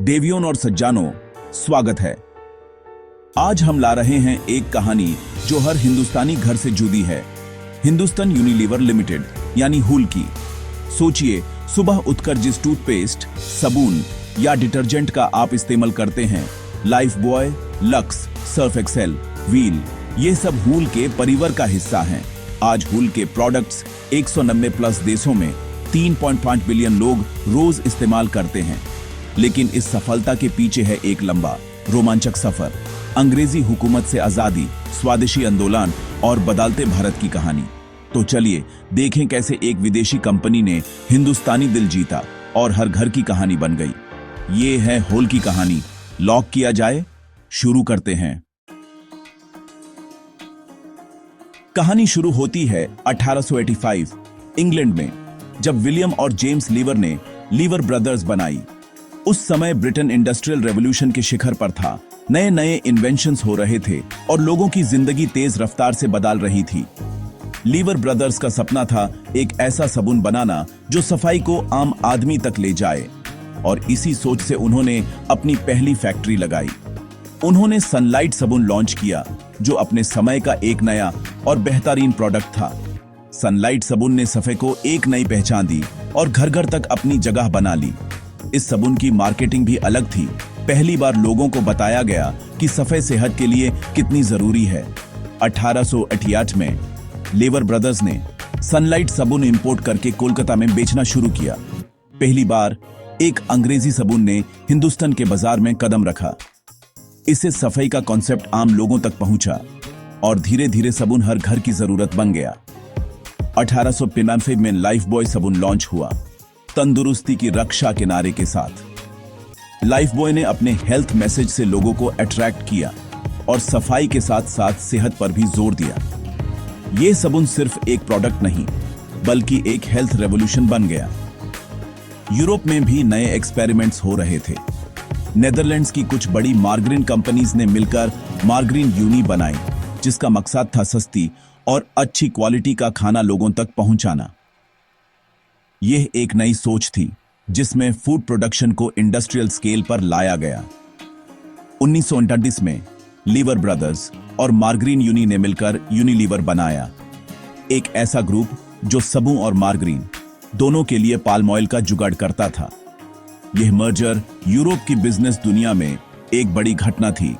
देवियों और सज्जानों, स्वागत है। आज हम ला रहे हैं एक कहानी जो हर हिंदुस्तानी घर से जुड़ी है। हिंदुस्तान यूनिलीवर लिमिटेड यानी हूल की। सोचिए, सुबह उठकर जिस टूथपेस्ट, साबुन या डिटर्जेंट का आप इस्तेमाल करते हैं, Lifebuoy, Lux, Surf Excel, Wheel, ये सब हूल के परिवार का हिस्सा हैं। आज हूल के प्रोडक्ट्स 190 प्लस देशों में 3.5 बिलियन लोग रोज इस्तेमाल करते हैं। लेकिन इस सफलता के पीछे है एक लंबा रोमांचक सफर। अंग्रेजी हुकूमत से आजादी, स्वदेशी आंदोलन और बदलते भारत की कहानी। तो चलिए देखें कैसे एक विदेशी कंपनी ने हिंदुस्तानी दिल जीता और हर घर की कहानी बन गई। ये है हूल की कहानी। लॉक किया जाए, शुरू करते हैं। कहानी शुरू होती है 1885 इंग्लैंड में, जब विलियम और जेम्स लीवर ने लीवर ब्रदर्स बनाई। उस समय ब्रिटेन इंडस्ट्रियल रेवोल्यूशन के शिखर पर था। नए नए इन्वेंशंस हो रहे थे और लोगों की जिंदगी तेज रफ्तार से बदल रही थी। लीवर ब्रदर्स का सपना था एक ऐसा साबुन बनाना जो सफाई को आम आदमी तक ले जाए, और इसी सोच से उन्होंने अपनी पहली फैक्ट्री लगाई। उन्होंने सनलाइट साबुन लॉन्च किया, जो अपने समय का एक नया और बेहतरीन प्रोडक्ट था। सनलाइट साबुन ने सफे को एक नई पहचान दी और घर घर तक अपनी जगह बना ली। इस साबुन की मार्केटिंग भी अलग थी। पहली बार लोगों को बताया गया कि सफे सेहत के लिए कितनी जरूरी है। 1888 में लीवर ब्रदर्स ने सनलाइट साबुन इंपोर्ट करके कोलकाता में बेचना शुरू किया। पहली बार एक अंग्रेजी साबुन ने हिंदुस्तान के बाजार में कदम रखा। इससे सफाई का कॉन्सेप्ट आम लोगों तक पहुंचा और धीरे धीरे साबुन हर घर की जरूरत बन गया। 1895 में लाइफ बॉय साबुन लॉन्च हुआ, तंदुरुस्ती की रक्षा के नारे के साथ। लाइफ बॉय ने अपने हेल्थ मैसेज से लोगों को अट्रैक्ट किया और सफाई के साथ साथ सेहत पर भी जोर दिया। यह साबुन सिर्फ एक प्रोडक्ट नहीं, बल्कि एक हेल्थ रेवोल्यूशन बन गया। यूरोप में भी नए एक्सपेरिमेंट्स हो रहे थे। नेदरलैंड्स की कुछ बड़ी मार्गरीन कंपनीज ने मिलकर मार्गरीन यूनी बनाई, जिसका मकसद था सस्ती और अच्छी क्वालिटी का खाना लोगों तक पहुंचाना। यह एक नई सोच थी जिसमें फूड प्रोडक्शन को इंडस्ट्रियल स्केल पर लाया गया। 1939 में लीवर ब्रदर्स और मार्गरीन यूनी ने मिलकर यूनिलीवर बनाया, एक ऐसा ग्रुप जो साबुन और मार्गरीन दोनों के लिए पाल्म ऑयल का जुगाड़ करता था। यह मर्जर यूरोप की बिजनेस दुनिया में एक बड़ी घटना थी,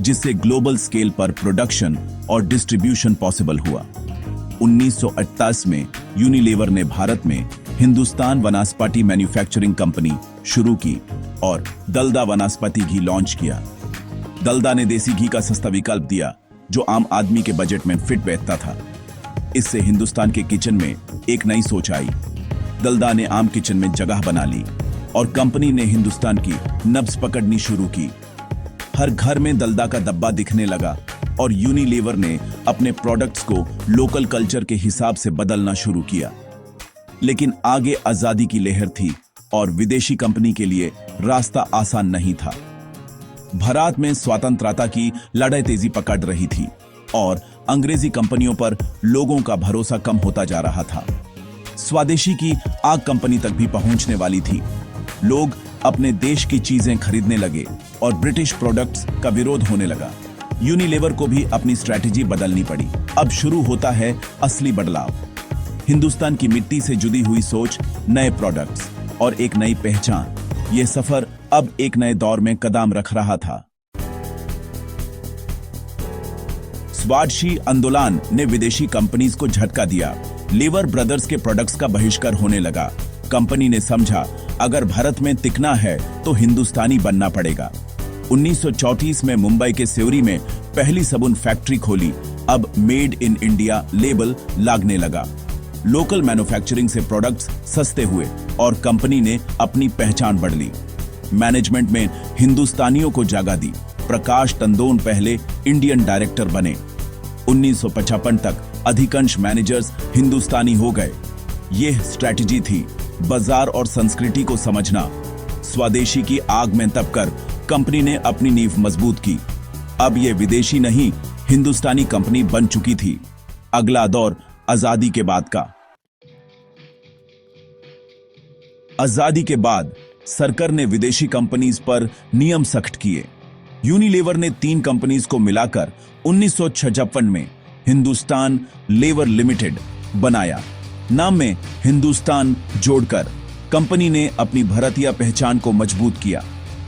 जिससे ग्लोबल स्केल पर प्रोडक्शन और डिस्ट्रीब्यूशन पॉसिबल हुआ। 1928 में यूनिलीवर ने भारत में हिंदुस्तान वनस्पति मैन्युफैक्चरिंग कंपनी शुरू की और दलदा वनस्पति घी लॉन्च किया। दलदा ने देसी घी का सस्ता विकल्प दिया, जो आम आदमी के बजट में फिट बैठता था। इससे हिंदुस्तान के किचन में एक नई सोच आई। दलदा ने आम किचन में जगह बना ली और कंपनी ने हिंदुस्तान की नब्ज पकड़नी शुरू की। हर घर में दलदा का डब्बा दिखने लगा और यूनिलीवर ने अपने प्रोडक्ट्स को लोकल कल्चर के हिसाब से बदलना शुरू किया। लेकिन आगे आजादी की लहर थी और विदेशी कंपनी के लिए रास्ता आसान नहीं था। भारत में स्वतंत्रता की लड़ाई तेजी पकड़ रही थी और अंग्रेजी कंपनियों पर लोगों का भरोसा कम होता जा रहा था। स्वदेशी की आग कंपनी तक भी पहुंचने वाली थी। लोग अपने देश की चीजें खरीदने लगे और ब्रिटिश प्रोडक्ट्स का विरोध होने लगा। यूनिलीवर को भी अपनी स्ट्रैटेजी बदलनी पड़ी। अब शुरू होता है असली बदलाव। हिंदुस्तान की मिट्टी से जुड़ी हुई सोच, नए प्रोडक्ट्स और एक नई पहचान। यह सफर अब एक नए दौर में कदम रख रहा था। स्वदेशी आंदोलन ने विदेशी कंपनीज को झटका दिया। लीवर ब्रदर्स के प्रोडक्ट्स का बहिष्कार होने लगा। कंपनी ने समझा, अगर भारत में टिकना है तो हिंदुस्तानी बनना पड़ेगा। 1934 में मुंबई के सेवरी में पहली साबुन फैक्ट्री खोली। अब मेड इन इंडिया लेबल लगने लगा। लोकल मैन्युफैक्चरिंग से प्रोडक्ट्स सस्ते हुए और कंपनी ने अपनी पहचान बढ़ ली। मैनेजमेंट में हिंदुस्तानियों को जगह दी। प्रकाश टंडन पहले इंडियन डायरेक्टर बने। 1955 तक अधिकांश मैनेजर्स हिंदुस्तानी हो गए। यह स्ट्रैटेजी थी, बाजार और संस्कृति को समझना। स्वदेशी की आग में तपकर कंपनी ने अपनी नींव मजबूत की। अब यह विदेशी नहीं, हिंदुस्तानी कंपनी बन चुकी थी। अगला दौर आजादी के बाद का। आजादी के बाद सरकार ने विदेशी कंपनीज पर नियम सख्त किए। यूनिलीवर ने 3 कंपनीज को मिलाकर 1956 में हिंदुस्तान लेवर लिमिटेड बनाया। नाम में हिंदुस्तान जोड़कर कंपनी ने अपनी भारतीय पहचान को मजबूत किया।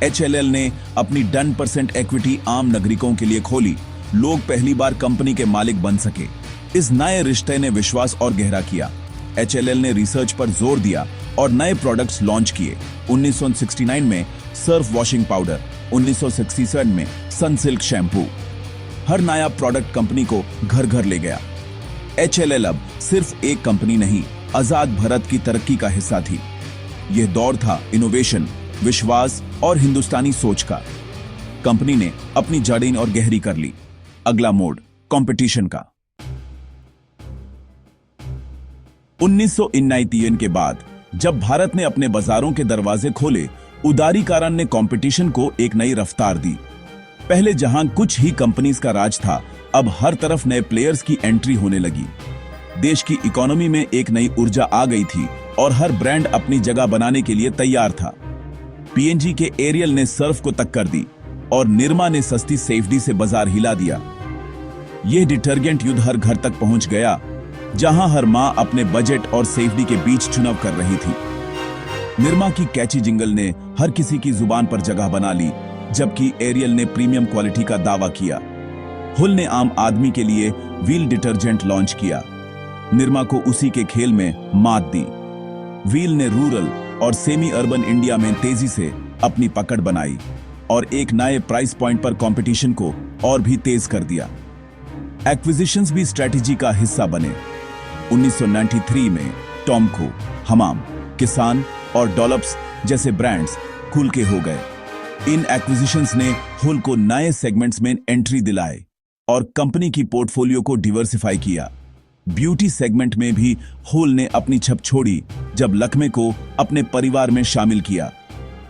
HLL ने अपनी 10% इक्विटी आम नागरिकों के लिए खोली। लोग पहली बार कंपनी के मालिक बन सके। इस नए रिश्ते ने विश्वास और गहरा किया। HLL ने रिसर्च पर जोर दिया और नए प्रोडक्ट्स लॉन्च किए। 1969 में सर्फ वॉशिंग पाउडर, 1967 में सनसिल्क शैम्पू। हर नया प्रोडक्ट कंपनी को घर घर ले गया। HLL अब सिर्फ एक कंपनी नहीं, आजाद भारत की तरक्की का हिस्सा थी। यह दौर था इनोवेशन, विश्वास और हिंदुस्तानी सोच का। कंपनी ने अपनी जड़ें और गहरी कर ली। अगला मोड कंपटीशन का। 1991 के बाद जब भारत ने अपने बाजारों के दरवाजे खोले, उदारीकरण ने कंपटीशन को एक नई रफ्तार दी। पहले जहां कुछ ही कंपनीज का राज था, अब हर तरफ नए प्लेयर्स की एंट्री होने लगी। देश की इकोनॉमी में एक नई ऊर्जा आ गई थी और हर ब्रांड अपनी जगह बनाने के लिए तैयार था। P&G के एरियल ने सर्फ को टक्कर दी और निरमा ने सस्ती सेफ्टी से बाजार हिला दिया। यह डिटर्जेंट युद्ध हर घर तक पहुंच गया, जहां हर मां अपने बजट और सेफ्टी के बीच चुनाव कर रही थी। निरमा की कैची जिंगल ने हर किसी की जुबान पर जगह बना ली, जबकि एरियल ने प्रीमियम क्वालिटी का दावा किया। हुल ने आम आदमी के लिए व्हील डिटर्जेंट लॉन्च किया। निरमा को उसी के खेल में मात दी। व्हील ने रूरल और सेमी अर्बन इंडिया में तेजी से अपनी पकड़ बनाई और एक नए प्राइस पॉइंट पर कंपटीशन को और भी तेज कर दिया। एक्विजिशंस भी स्ट्रेटेजी का हिस्सा बने। 1993 में टॉमको, हमाम, किसान और डॉलप्स जैसे ब्रांड्स खुल के हो गए। इन एक्विजिशंस ने हुल को नए सेगमेंट्स में एंट्री दिलाए और कंपनी की पोर्टफोलियो को डिवर्सिफाई किया। ब्यूटी सेगमेंट में भी हुल ने अपनी छप छोड़ी जब लक्मे को अपने परिवार में शामिल किया।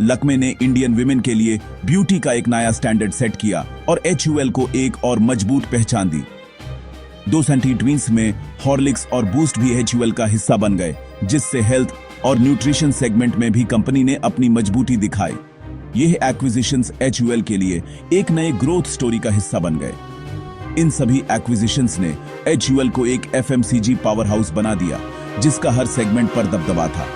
लक्मे ने इंडियन विमेन के लिए ब्यूटी का एक नया स्टैंडर्ड सेट किया और HUL को एक और मजबूत पहचान दी। 2 ट्विंस में हॉर्लिक्स और बूस्ट भी HUL का हिस्सा बन गए, जिससे हेल्थ और न्यूट्रिशन सेगमेंट में भी कंपनी ने अपनी मजबूती दिखाई। यह एक्विजिशंस HUL के लिए एक नए ग्रोथ स्टोरी का हिस्सा बन गए। इन सभी एक्विजिशंस ने HUL को एक FMCG पावर हाउस बना दिया, जिसका हर सेगमेंट पर दबदबा था।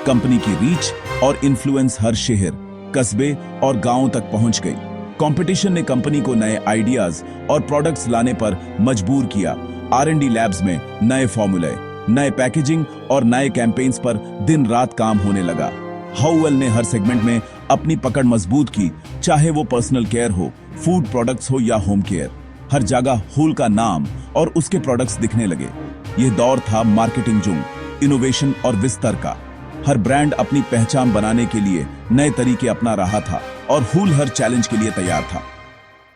कंपनी की रीच और इन्फ्लुएंस हर शहर, कस्बे और गांवों तक पहुंच गई। कंपटीशन ने कंपनी को नए आइडियाज और प्रोडक्ट्स लाने पर मजबूर किया। R&D लैब्स में नए फॉर्मूले, नए पैकेजिंग और नए कैंपेन्स पर दिन रात काम होने लगा। HUL ने हर सेगमेंट में अपनी पकड़ मजबूत की, चाहे वो पर्सनल केयर हो, फूड प्रोडक्ट्स हो या होम केयर। हर जगह हुल का नाम और उसके प्रोडक्ट्स दिखने लगे। यह दौर था मार्केटिंग जुंग, इनोवेशन और विस्तार का। हर ब्रांड अपनी पहचान बनाने के लिए नए तरीके अपना रहा था और हुल हर चैलेंज के लिए तैयार था।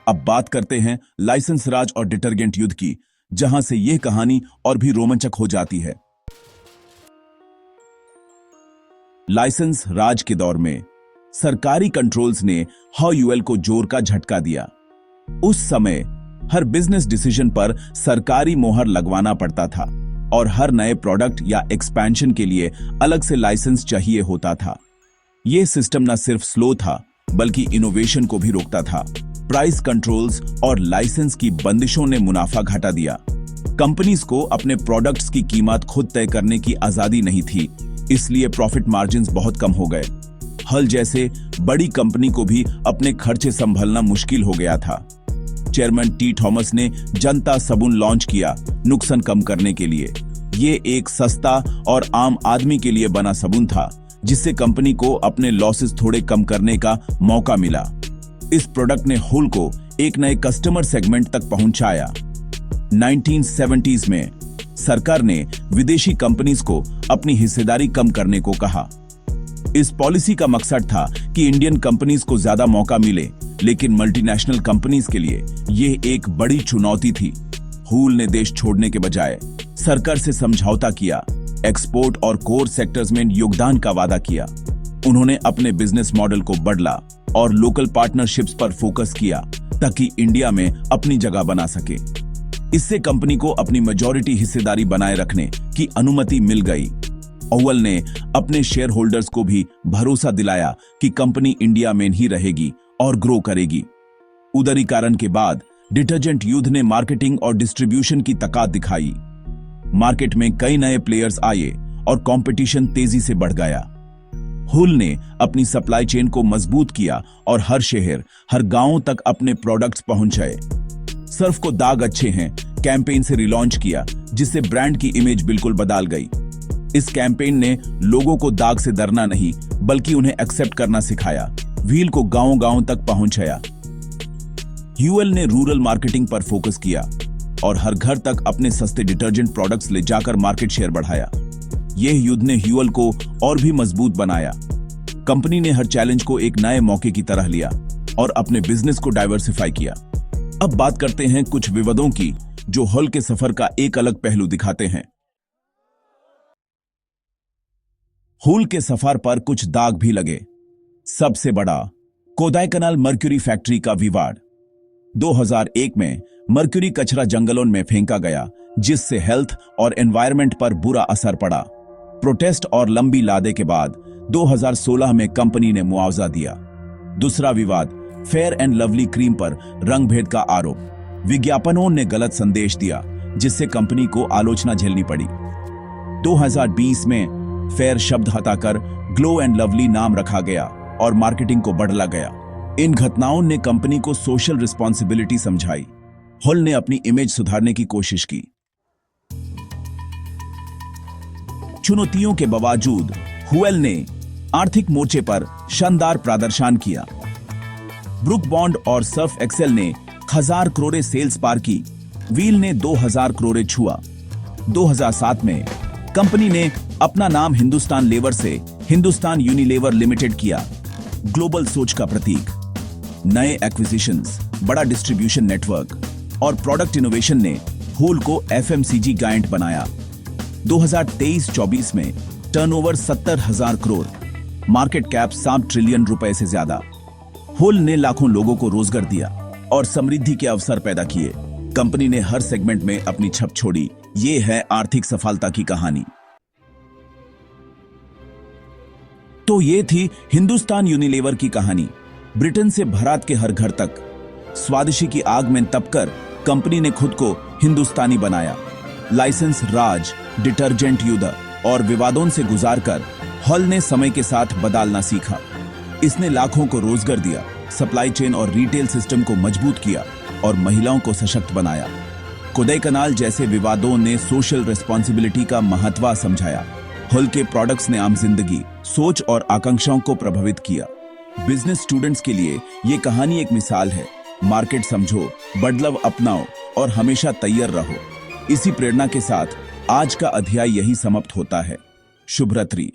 अब बात करते हैं लाइसेंस राज और डिटर्जेंट युद्ध की, जहां से यह कहानी और भी रोमांचक हो जाती है। लाइसेंस राज के दौर में सरकारी कंट्रोल्स ने HUL को जोर का झटका दिया। उस समय हर बिजनेस डिसीजन पर सरकारी मोहर लगवाना पड़ता था और हर नए प्रोडक्ट या एक्सपेंशन के लिए अलग से लाइसेंस चाहिए होता था। यह सिस्टम न सिर्फ स्लो था, बल्कि इनोवेशन को भी रोकता था। प्राइस कंट्रोल्स और लाइसेंस की बंदिशों ने मुनाफा घटा दिया। कंपनीज को अपने प्रोडक्ट्स की कीमत खुद तय करने की आजादी नहीं थी, इसलिए प्रॉफिट मार्जिन्स बहुत कम हो गए। हल जैसे बड़ी कंपनी को भी अपने खर्चे संभालना मुश्किल हो गया था। Chairman T. थॉमस ने जनता साबुन लॉन्च किया नुकसान कम करने के लिए। ये एक सस्ता और आम आदमी के लिए बना साबुन था, जिससे कंपनी को अपने लॉसेस थोड़े कम करने का मौका मिला। इस प्रोडक्ट ने हुल को एक नए कस्टमर सेगमेंट तक पहुंचाया। 1970s में सरकार ने विदेशी कंपनीज को अपनी हिस्सेदारी कम करने को कहा। इस पॉलिसी का मकसद था कि इंडियन कंपनीज को ज्यादा मौका मिले, लेकिन मल्टीनेशनल कंपनीज के लिए यह एक बड़ी चुनौती थी। हुल ने देश छोड़ने के बजाय सरकार से समझौता किया, एक्सपोर्ट और कोर सेक्टर्स में योगदान का वादा किया। उन्होंने अपने बिजनेस मॉडल को बदला और लोकल पार्टनरशिप्स पर फोकस किया ताकि इंडिया में अपनी जगह बना सके। इससे कंपनी को अपनी मेजॉरिटी हिस्सेदारी बनाए रखने की अनुमति मिल गई। ओवल ने अपने शेयर होल्डर्स को भी भरोसा दिलाया कि कंपनी इंडिया में ही रहेगी और ग्रो करेगी। उदारीकरण के बाद डिटर्जेंट युद्ध ने मार्केटिंग और डिस्ट्रीब्यूशन की ताकत दिखाई। मार्केट में कई नए प्लेयर्स आए और कंपटीशन तेजी से बढ़ गया। हुल ने अपनी सप्लाई चेन को मजबूत किया और हर शहर, हर गांव तक अपने प्रोडक्ट्स पहुंचाए। सर्फ को दाग अच्छे हैं कैंपेन से रिलॉन्च किया, जिससे ब्रांड की इमेज बिल्कुल बदल गई। इस कैंपेन ने लोगों को दाग से डरना नहीं बल्कि उन्हें एक्सेप्ट करना सिखाया। व्हील को गांव-गांव तक पहुंचाया। ह्यूएल ने रूरल मार्केटिंग पर फोकस किया और हर घर तक अपने सस्ते डिटर्जेंट प्रोडक्ट्स ले जाकर मार्केट शेयर बढ़ाया। यह युद्ध ने ह्यूएल को और भी मजबूत बनाया। कंपनी ने हर चैलेंज को एक नए मौके की तरह लिया और अपने बिजनेस को डाइवर्सिफाई किया। अब बात करते हैं कुछ विवादों की जो हुल के सफर का एक अलग पहलू दिखाते हैं। हुल के सफर पर कुछ दाग भी लगे। सबसे बड़ा कोडाईकनाल मर्क्यूरी फैक्ट्री का विवाद। 2001 में मर्क्यूरी कचरा जंगलों में फेंका गया, जिससे हेल्थ और एनवायरनमेंट पर बुरा असर पड़ा। प्रोटेस्ट और लंबी लादे के बाद 2016 में कंपनी ने मुआवजा दिया। दूसरा विवाद फेयर एंड लवली क्रीम पर रंगभेद का आरोप। विज्ञापनों ने गलत संदेश दिया, जिससे कंपनी को आलोचना झेलनी पड़ी। 2020 में फेयर शब्द हटाकर ग्लो एंड लवली नाम रखा गया और मार्केटिंग को बढ़ला गया। इन घटनाओं ने कंपनी को सोशल रिस्पॉन्सिबिलिटी समझाई। हुल ने अपनी इमेज सुधारने की कोशिश की। चुनौतियों के बावजूद हुल ने आर्थिक मोर्चे पर शानदार प्रदर्शन किया। ब्रुक बॉन्ड और सर्फ एक्सेल ने 1000 करोड़ सेल्स पार की। व्हील ने 2000 करोड़ छुआ। 2007 में कंपनी ने अपना नाम हिंदुस्तान लेवर से हिंदुस्तान यूनिलीवर लिमिटेड किया, ग्लोबल सोच का प्रतीक। नए एक्विजिशंस, बड़ा डिस्ट्रीब्यूशन नेटवर्क और प्रोडक्ट इनोवेशन ने हुल को एफएमसीजी गाइंट बनाया। 2023-24 में turnover 70,000 crore, market cap 7 trillion रुपए से ज्यादा। हुल ने लाखों लोगों को रोजगार दिया और समृद्धि के अवसर पैदा किए। कंपनी ने हर सेगमेंट में अपनी छप छोड़ी। ये है आर्थिक सफलता की कहानी। तो ये थी हिंदुस्तान यूनिलीवर की कहानी। ब्रिटेन से भारत के हर घर तक स्वादिशी की आग में तपकर कंपनी ने खुद को हिंदुस्तानी बनाया। लाइसेंस राज, डिटर्जेंट युद्ध और विवादों से गुजारकर हुल ने समय के साथ बदलना सीखा। इसने लाखों को रोजगार दिया, सप्लाई चेन और रिटेल सिस्टम को मजबूत किया और महिलाओं को सशक्त बनाया। कोडाईकनाल जैसे विवादों ने सोशल रिस्पॉन्सिबिलिटी का महत्व समझाया। हुल के प्रोडक्ट्स ने आम जिंदगी, सोच और आकांक्षाओं को प्रभावित किया। बिजनेस स्टूडेंट्स के लिए ये कहानी एक मिसाल है। मार्केट समझो, बदलाव अपनाओ और हमेशा तैयार रहो। इसी प्रेरणा के साथ आज का अध्याय यही समाप्त होता है। शुभ रात्रि।